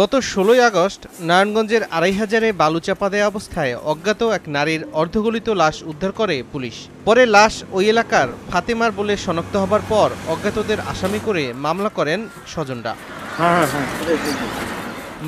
গত ১৬ আগস্ট নারায়ণগঞ্জের আড়াইহাজারে বালু চাপা দেওয়া অবস্থায় অজ্ঞাত এক নারীর অর্ধগলিত লাশ উদ্ধার করে পুলিশ। পরে লাশ ওই এলাকার ফাতেমার বলে শনাক্ত হবার পর অজ্ঞাতদের আসামি করে মামলা করেন স্বজনরা।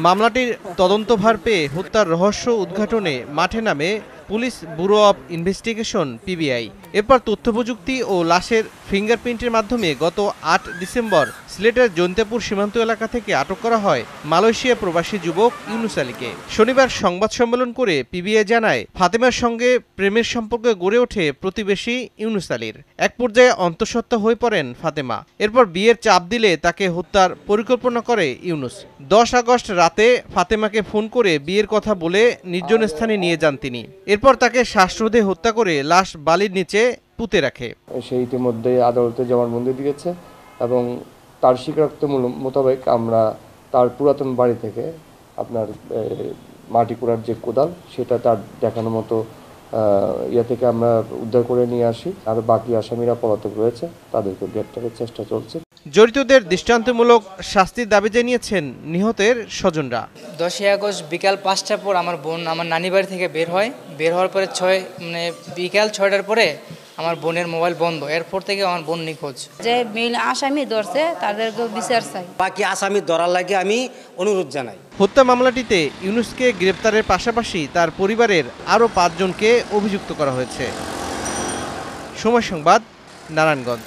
মামলাটির তদন্তভার পেয়ে হত্যার রহস্য উদ্ঘাটনে মাঠে নামে police bureau of investigation PBI. এরপর তথ্যপ্রযুক্তি ও লাশের ফিঙ্গারপ্রিন্টের মাধ্যমে গত ৮ ডিসেম্বর সিলেটের জৈন্তাপুর সীমান্ত এলাকা থেকে আটক করা হয় মালয়েশিয়া প্রবাসী যুবক ইউনুস আলীকে। শনিবার সংবাদ সম্মেলন করে পিবিআই জানায়, ফাতেমার সঙ্গে প্রেমের সম্পর্ক গড়ে ওঠে প্রতিবেশী ইউনুস আলীর। এক পর্যায়ে অন্তঃসত্ত্বা হয়ে পড়েন ফাতেমা। এরপর বিয়ের চাপ দিলে তাকে হত্যার পরিকল্পনা করে ইউনুস। ১০ আগস্ট রাতে ফাতেমাকে ফোন করে বিয়ের কথা বলে নির্জন স্থানে নিয়ে যান তিনি। এরপর তাকে শ্বাসরোধে হত্যা করে লাশ বালির নিচে পুঁতে রাখে। সে ইতিমধ্যে আদালতে জবানবন্দি দিয়েছে এবং তার স্বীকারোক্তি মোতাবেক আমরা তার পুরাতন বাড়ি থেকে আপনার মাটি কুড়ার যে কোদাল সেটা তার দেখানো মতো থেকে আমরা উদ্ধার করে নিয়ে আসি। আর বাকি আসামিরা পলাতক রয়েছে, তাদেরকে গ্রেপ্তারের চেষ্টা চলছে। জড়িতদের দৃষ্টান্তমূলক শাস্তির দাবি জানিয়েছেন নিহতের স্বজনরা। 10 আগস্ট বিকাল 5টার পর আমার বোন আমার নানি বাড়ি থেকে বের হওয়ার পরে বিকাল 6টার পরে আমার বোনের মোবাইল বন্ধ। এরপর থেকে আমার বোন নিখোঁজ। যে মেল আসামি ধরছে তাদেরকে বিচার চাই। বাকি আসামি ধরার লাগে আমি অনুরোধ জানাই। হত্যা মামলাটিতে ইউনুসকে গ্রেপ্তারের পাশাপাশি তার পরিবারের আরও 5 জনকে অভিযুক্ত করা হয়েছে। সময় সংবাদ, নারায়ণগঞ্জ।